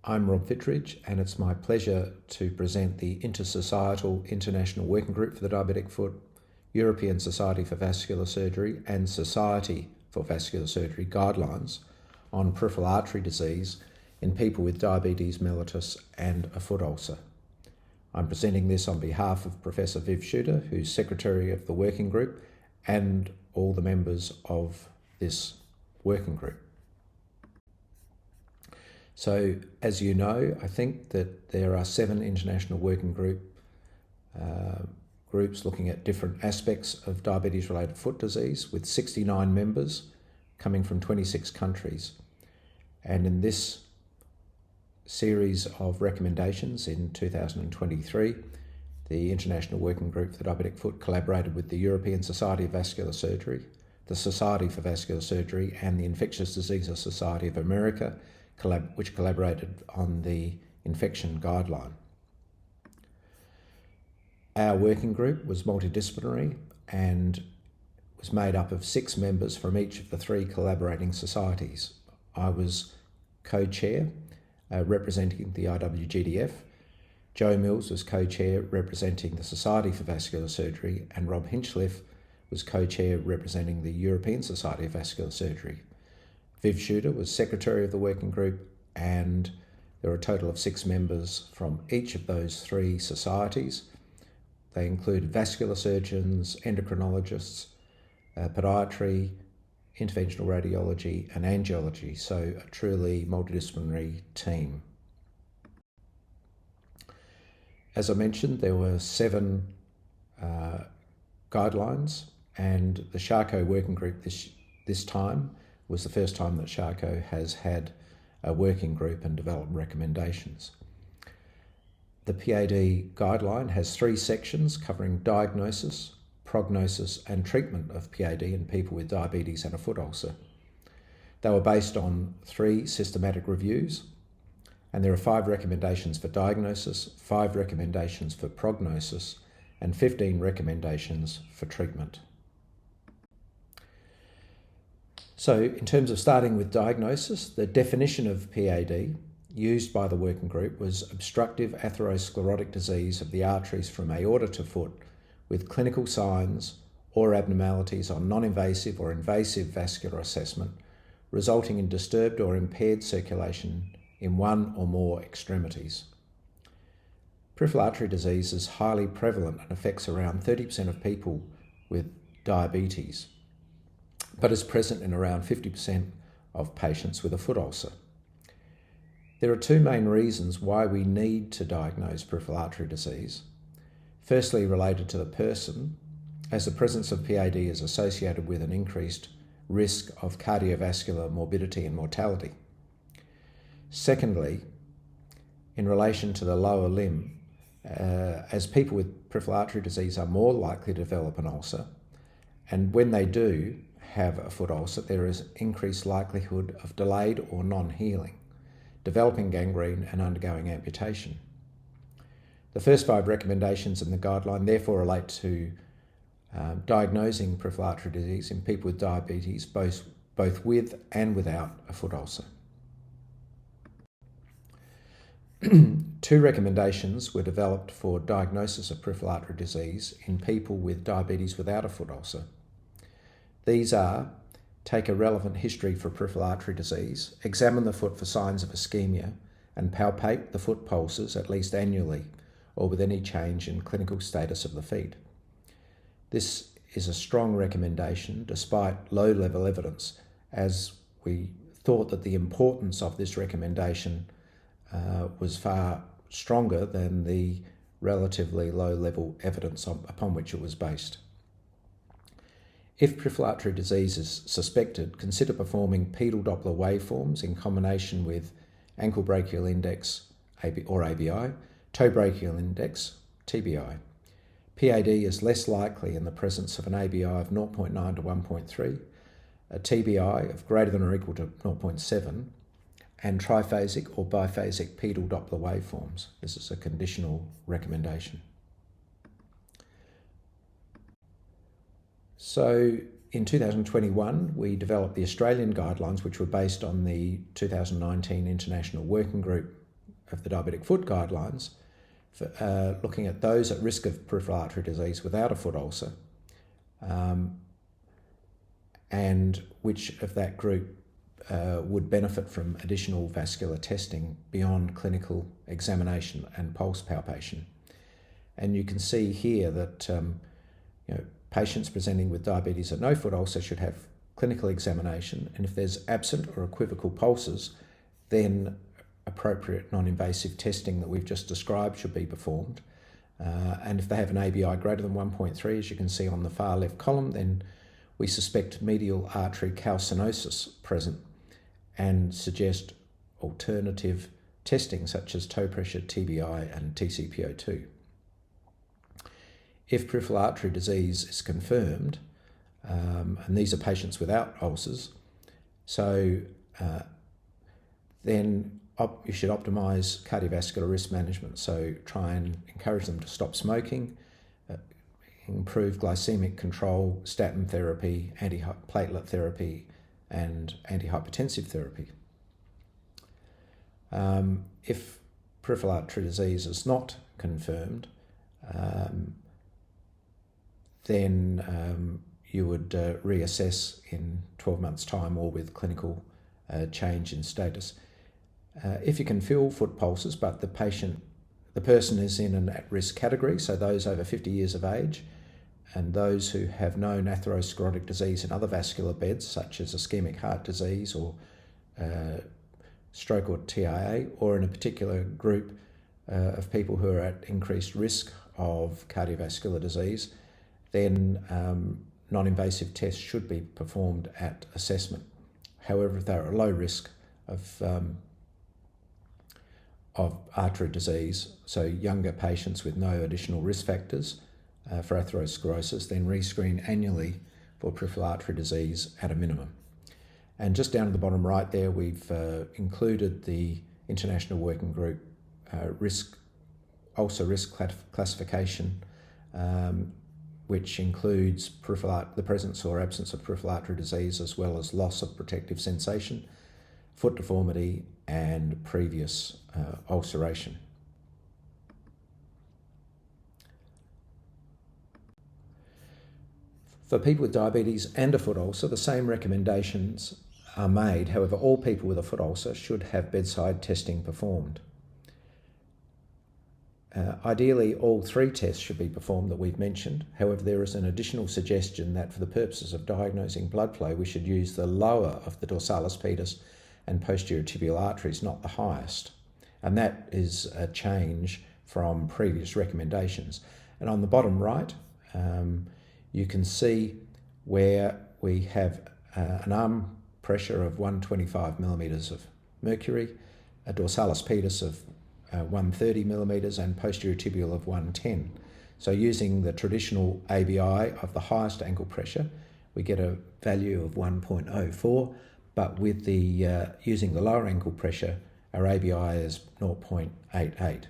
I'm Rob Fitridge, and it's my pleasure to present the Intersocietal International Working Group for the Diabetic Foot, European Society for Vascular Surgery and Society for Vascular Surgery guidelines on peripheral artery disease in people with diabetes mellitus and a foot ulcer. I'm presenting this on behalf of Professor Viv Schutter, who's Secretary of the Working Group, and all the members of this working group. So, as you know, I think that there are 7 international working groups looking at different aspects of diabetes-related foot disease, with 69 members coming from 26 countries. And in this series of recommendations in 2023, the International Working Group for the Diabetic Foot collaborated with the European Society of Vascular Surgery, the Society for Vascular Surgery, and the Infectious Diseases Society of America, which collaborated on the infection guideline. Our working group was multidisciplinary and was made up of 6 members from each of the 3 collaborating societies. I was co-chair representing the IWGDF, Joe Mills was co-chair representing the Society for Vascular Surgery, and Rob Hinchliffe was co-chair representing the European Society of Vascular Surgery. Viv Schutter was secretary of the working group, and there are a total of 6 members from each of those 3 societies. They include vascular surgeons, endocrinologists, podiatry, interventional radiology and angiology, so a truly multidisciplinary team. As I mentioned, there were 7 guidelines, and the SHARCO working group this time was the first time that SHARCO has had a working group and developed recommendations. The PAD guideline has 3 sections covering diagnosis, prognosis and treatment of PAD in people with diabetes and a foot ulcer. They were based on 3 systematic reviews, and there are 5 recommendations for diagnosis, 5 recommendations for prognosis, and 15 recommendations for treatment. So in terms of starting with diagnosis, the definition of PAD used by the working group was obstructive atherosclerotic disease of the arteries from aorta to foot with clinical signs or abnormalities on non-invasive or invasive vascular assessment, resulting in disturbed or impaired circulation in one or more extremities. Peripheral artery disease is highly prevalent and affects around 30% of people with diabetes, but is present in around 50% of patients with a foot ulcer. There are 2 main reasons why we need to diagnose peripheral artery disease. Firstly, related to the person, as the presence of PAD is associated with an increased risk of cardiovascular morbidity and mortality. Secondly, in relation to the lower limb, as people with peripheral artery disease are more likely to develop an ulcer, and when they do have a foot ulcer, there is increased likelihood of delayed or non-healing, developing gangrene and undergoing amputation. The first 5 recommendations in the guideline therefore relate to diagnosing peripheral artery disease in people with diabetes, both with and without a foot ulcer. 2 recommendations were developed for diagnosis of peripheral artery disease in people with diabetes without a foot ulcer. These are: take a relevant history for peripheral artery disease, examine the foot for signs of ischemia, and palpate the foot pulses at least annually or with any change in clinical status of the feet. This is a strong recommendation despite low-level evidence, as we thought that the importance of this recommendation was far stronger than the relatively low-level evidence upon which it was based. If peripheral artery disease is suspected, consider performing pedal Doppler waveforms in combination with ankle brachial index or ABI, toe brachial index, TBI. PAD is less likely in the presence of an ABI of 0.9 to 1.3, a TBI of greater than or equal to 0.7, and triphasic or biphasic pedal Doppler waveforms. This is a conditional recommendation. So in 2021, we developed the Australian guidelines, which were based on the 2019 International Working Group of the Diabetic Foot Guidelines, for, looking at those at risk of peripheral artery disease without a foot ulcer, and which of that group would benefit from additional vascular testing beyond clinical examination and pulse palpation. And you can see here that patients presenting with diabetes and no foot ulcer should have clinical examination, and if there's absent or equivocal pulses, then appropriate non-invasive testing that we've just described should be performed. And if they have an ABI greater than 1.3, as you can see on the far left column, then we suspect medial artery calcinosis present and suggest alternative testing such as toe pressure, TBI and TCPO2. If peripheral artery disease is confirmed, and these are patients without ulcers, so then you should optimise cardiovascular risk management. So try and encourage them to stop smoking, improve glycemic control, statin therapy, antiplatelet therapy, and antihypertensive therapy. If peripheral artery disease is not confirmed, then you would reassess in 12 months' time or with clinical change in status. If you can feel foot pulses, but the person is in an at-risk category, so those over 50 years of age, and those who have known atherosclerotic disease in other vascular beds, such as ischemic heart disease or stroke or TIA, or in a particular group of people who are at increased risk of cardiovascular disease, then non-invasive tests should be performed at assessment. However, if they're at low risk of artery disease, so younger patients with no additional risk factors for atherosclerosis, then rescreen annually for peripheral artery disease at a minimum. And just down at the bottom right there, we've included the International Working Group ulcer risk classification, which includes the presence or absence of peripheral artery disease, as well as loss of protective sensation, foot deformity, and previous ulceration. For people with diabetes and a foot ulcer, the same recommendations are made. However, all people with a foot ulcer should have bedside testing performed. Ideally, all 3 tests should be performed that we've mentioned. However, there is an additional suggestion that for the purposes of diagnosing blood flow, we should use the lower of the dorsalis pedis and posterior tibial arteries, not the highest. And that is a change from previous recommendations. And on the bottom right, you can see where we have an arm pressure of 125 millimetres of mercury, a dorsalis pedis of 130 millimetres and posterior tibial of 110. So using the traditional ABI of the highest ankle pressure, we get a value of 1.04, but with the using the lower ankle pressure, our ABI is 0.88,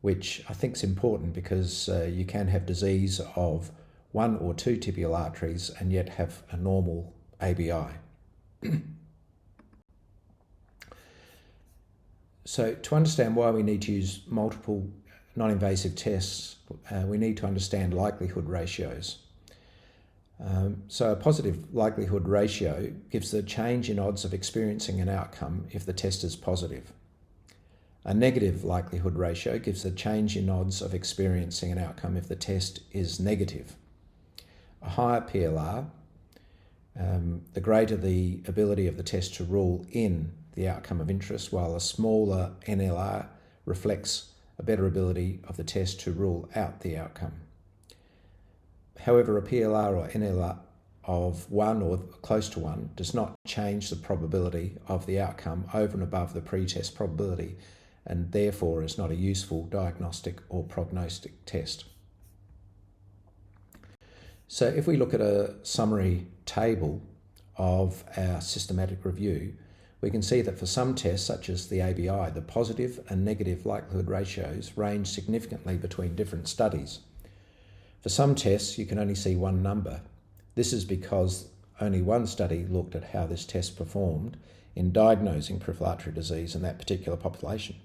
which I think is important because you can have disease of 1 or 2 tibial arteries and yet have a normal ABI. So to understand why we need to use multiple non-invasive tests, we need to understand likelihood ratios. So a positive likelihood ratio gives the change in odds of experiencing an outcome if the test is positive. A negative likelihood ratio gives the change in odds of experiencing an outcome if the test is negative. A higher PLR, the greater the ability of the test to rule in the outcome of interest, while a smaller NLR reflects a better ability of the test to rule out the outcome. However, a PLR or NLR of 1 or close to 1 does not change the probability of the outcome over and above the pre-test probability, and therefore is not a useful diagnostic or prognostic test. So if we look at a summary table of our systematic review, we can see that for some tests, such as the ABI, the positive and negative likelihood ratios range significantly between different studies. For some tests, you can only see one number. This is because only one study looked at how this test performed in diagnosing peripheral artery disease in that particular population.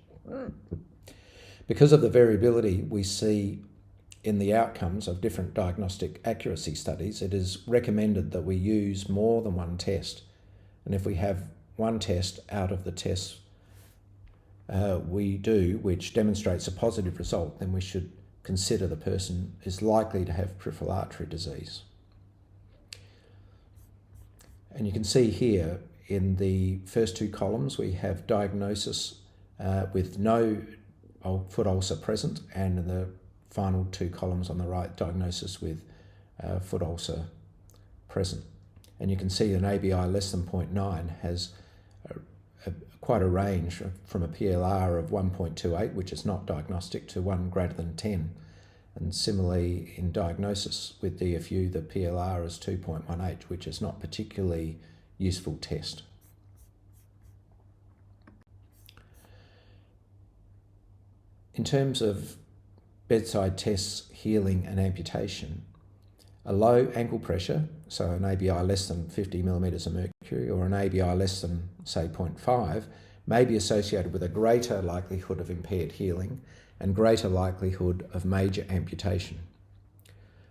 Because of the variability we see in the outcomes of different diagnostic accuracy studies, it is recommended that we use more than one test. And if we have one test out of the tests we do, which demonstrates a positive result, then we should consider the person is likely to have peripheral artery disease. And you can see here in the first two columns we have diagnosis with no foot ulcer present, and in the final two columns on the right, diagnosis with foot ulcer present. And you can see an ABI less than 0.9 has quite a range from a PLR of 1.28, which is not diagnostic, to 1 greater than 10. And similarly in diagnosis with DFU, the PLR is 2.18, which is not particularly useful test. In terms of bedside tests, healing and amputation, a low ankle pressure, so an ABI less than 50 millimetres of mercury, or an ABI less than, say, 0.5, may be associated with a greater likelihood of impaired healing and greater likelihood of major amputation.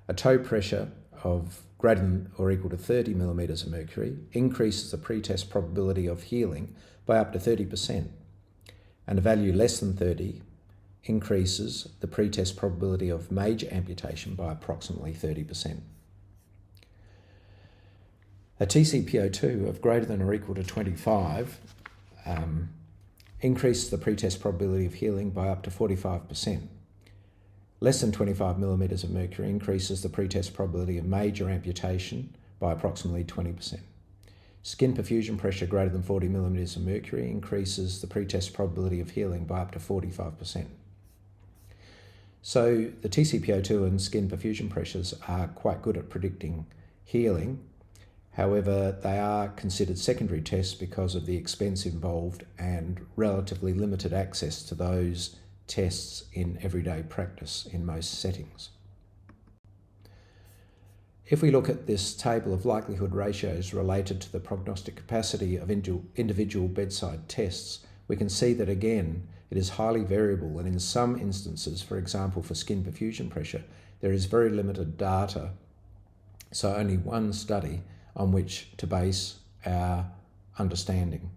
A toe pressure of greater than or equal to 30 millimetres of mercury increases the pretest probability of healing by up to 30%, and a value less than 30 increases the pretest probability of major amputation by approximately 30%. A TCPO2 of greater than or equal to 25 increases the pretest probability of healing by up to 45%. Less than 25 millimetres of mercury increases the pretest probability of major amputation by approximately 20%. Skin perfusion pressure greater than 40 millimetres of mercury increases the pretest probability of healing by up to 45%. So the TCPO2 and skin perfusion pressures are quite good at predicting healing. However, they are considered secondary tests because of the expense involved and relatively limited access to those tests in everyday practice in most settings. If we look at this table of likelihood ratios related to the prognostic capacity of individual bedside tests, we can see that again it is highly variable, and in some instances, for example for skin perfusion pressure, there is very limited data, so only one study on which to base our understanding.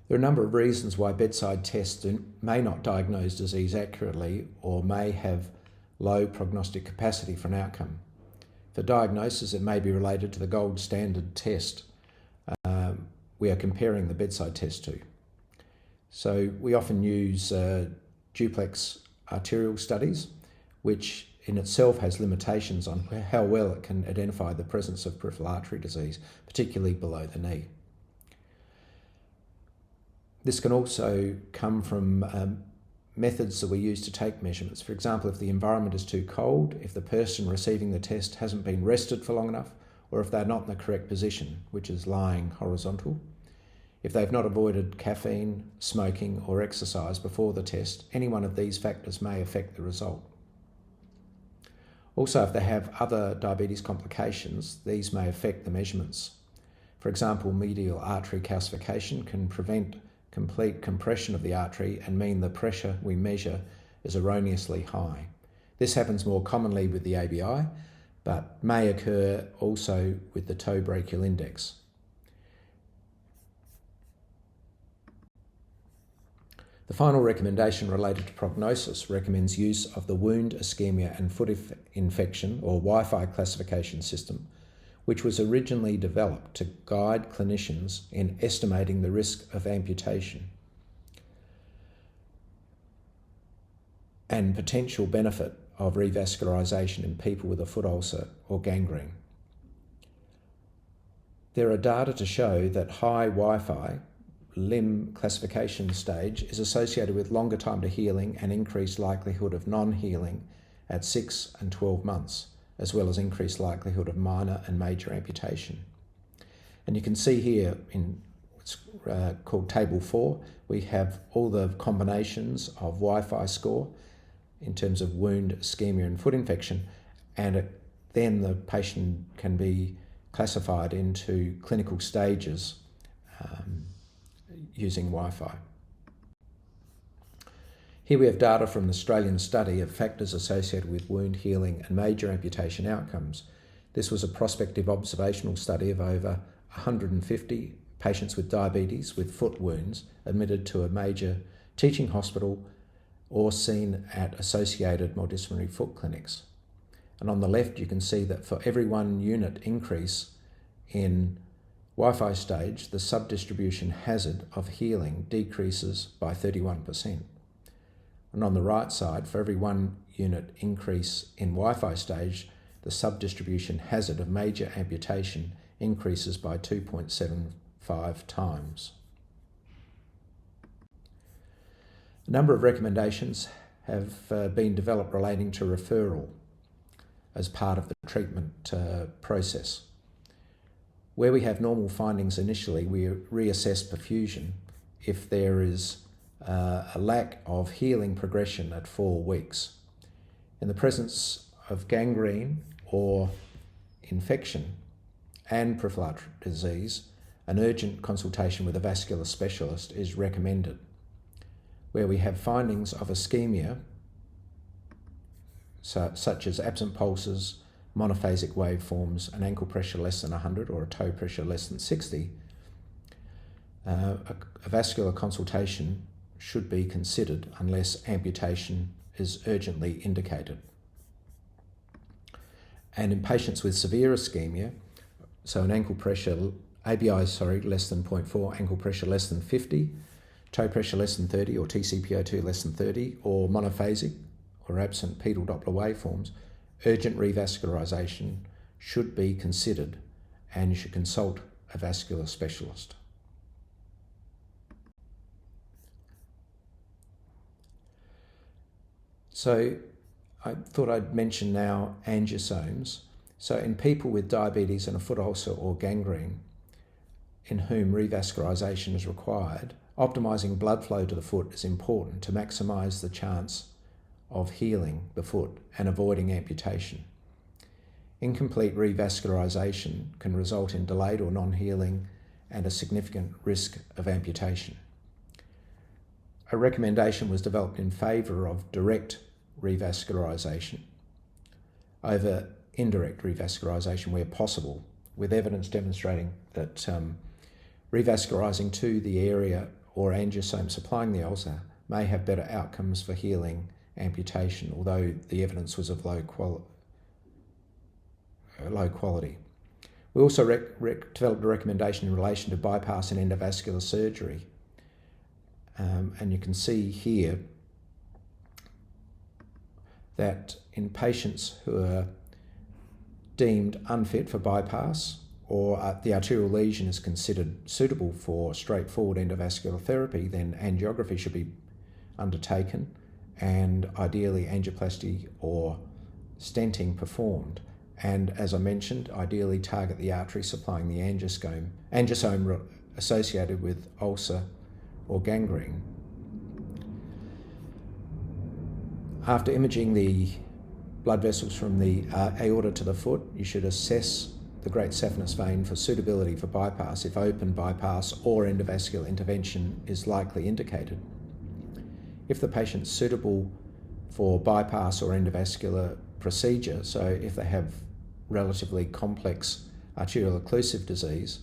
There are a number of reasons why bedside tests may not diagnose disease accurately or may have low prognostic capacity for an outcome. For diagnosis, it may be related to the gold standard test we are comparing the bedside test to. So we often use duplex arterial studies, which in itself has limitations on how well it can identify the presence of peripheral artery disease, particularly below the knee. This can also come from methods that we use to take measurements. For example, if the environment is too cold, if the person receiving the test hasn't been rested for long enough, or if they're not in the correct position, which is lying horizontal. If they've not avoided caffeine, smoking, or exercise before the test, any one of these factors may affect the result. Also, if they have other diabetes complications, these may affect the measurements. For example, medial artery calcification can prevent complete compression of the artery and mean the pressure we measure is erroneously high. This happens more commonly with the ABI, but may occur also with the toe brachial index. The final recommendation related to prognosis recommends use of the wound ischemia and foot infection or Wi-Fi classification system, which was originally developed to guide clinicians in estimating the risk of amputation and potential benefit of revascularization in people with a foot ulcer or gangrene. There are data to show that high Wi-Fi limb classification stage is associated with longer time to healing and increased likelihood of non-healing at 6 and 12 months, as well as increased likelihood of minor and major amputation. And you can see here in what's called Table 4, we have all the combinations of Wi-Fi score in terms of wound, ischemia and foot infection, and then the patient can be classified into clinical stages using Wi-Fi. Here we have data from an Australian study of factors associated with wound healing and major amputation outcomes. This was a prospective observational study of over 150 patients with diabetes with foot wounds admitted to a major teaching hospital or seen at associated multidisciplinary foot clinics. And on the left, you can see that for every 1 unit increase in Wi-Fi stage, the subdistribution hazard of healing decreases by 31%. And on the right side, for every 1 unit increase in Wi-Fi stage, the subdistribution hazard of major amputation increases by 2.75 times. A number of recommendations have been developed relating to referral as part of the treatment process. Where we have normal findings initially, we reassess perfusion if there is a lack of healing progression at 4 weeks. In the presence of gangrene or infection and peripheral artery disease, an urgent consultation with a vascular specialist is recommended. Where we have findings of ischemia, such as absent pulses, monophasic waveforms, an ankle pressure less than 100 or a toe pressure less than 60, a vascular consultation should be considered unless amputation is urgently indicated. And in patients with severe ischemia, so an ankle pressure, ABI less than 0.4, ankle pressure less than 50, toe pressure less than 30 or TCPO2 less than 30, or monophasic or absent pedal Doppler waveforms, urgent revascularization should be considered and you should consult a vascular specialist. So I thought I'd mention now angiosomes. So in people with diabetes and a foot ulcer or gangrene, in whom revascularization is required, optimizing blood flow to the foot is important to maximize the chance of healing the foot and avoiding amputation. Incomplete revascularization can result in delayed or non-healing and a significant risk of amputation. A recommendation was developed in favour of direct revascularization over indirect revascularization where possible, with evidence demonstrating that revascularizing to the area or angiosome supplying the ulcer may have better outcomes for healing amputation, although the evidence was of low quality. We also developed a recommendation in relation to bypass and endovascular surgery. And you can see here that in patients who are deemed unfit for bypass or the arterial lesion is considered suitable for straightforward endovascular therapy, then angiography should be undertaken and ideally angioplasty or stenting performed. And as I mentioned, ideally target the artery supplying the angiosome associated with ulcer or gangrene. After imaging the blood vessels from the aorta to the foot, you should assess the great saphenous vein for suitability for bypass if open bypass or endovascular intervention is likely indicated. If the patient's suitable for bypass or endovascular procedure, so if they have relatively complex arterial occlusive disease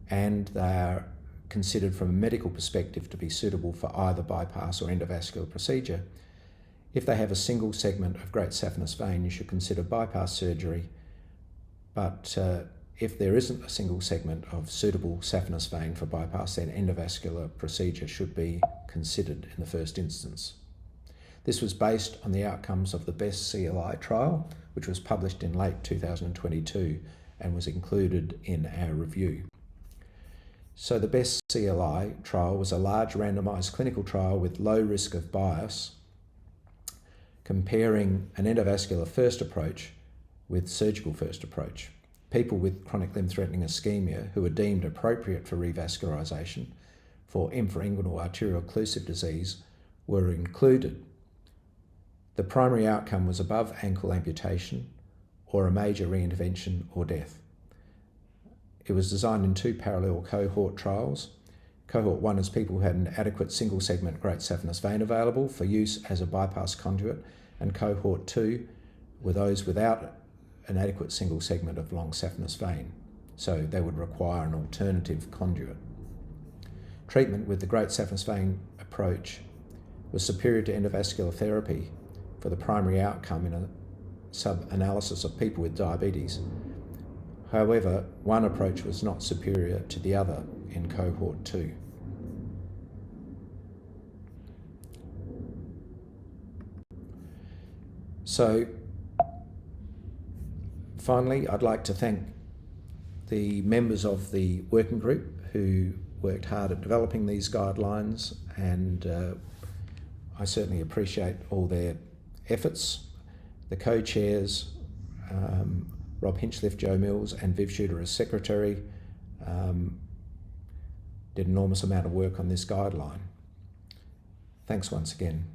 and they are considered from a medical perspective to be suitable for either bypass or endovascular procedure, if they have a single segment of great saphenous vein, you should consider bypass surgery. But if there isn't a single segment of suitable saphenous vein for bypass, then endovascular procedure should be considered in the first instance. This was based on the outcomes of the BEST CLI trial, which was published in late 2022 and was included in our review. So the BEST CLI trial was a large randomised clinical trial with low risk of bias, comparing an endovascular first approach with surgical first approach. People with chronic limb-threatening ischemia who were deemed appropriate for revascularization for infrainguinal arterial occlusive disease were included. The primary outcome was above ankle amputation or a major reintervention or death. It was designed in 2 parallel cohort trials Cohort 1 is people who had an adequate single segment great saphenous vein available for use as a bypass conduit, and Cohort 2 were those without an adequate single segment of long saphenous vein, so they would require an alternative conduit. Treatment with the great saphenous vein approach was superior to endovascular therapy for the primary outcome in a sub-analysis of people with diabetes. However, one approach was not superior to the other in Cohort 2. So, finally, I'd like to thank the members of the working group who worked hard at developing these guidelines, and I certainly appreciate all their efforts. The co-chairs, Rob Hinchliff, Joe Mills and Viv Shooter as secretary, did an enormous amount of work on this guideline. Thanks once again.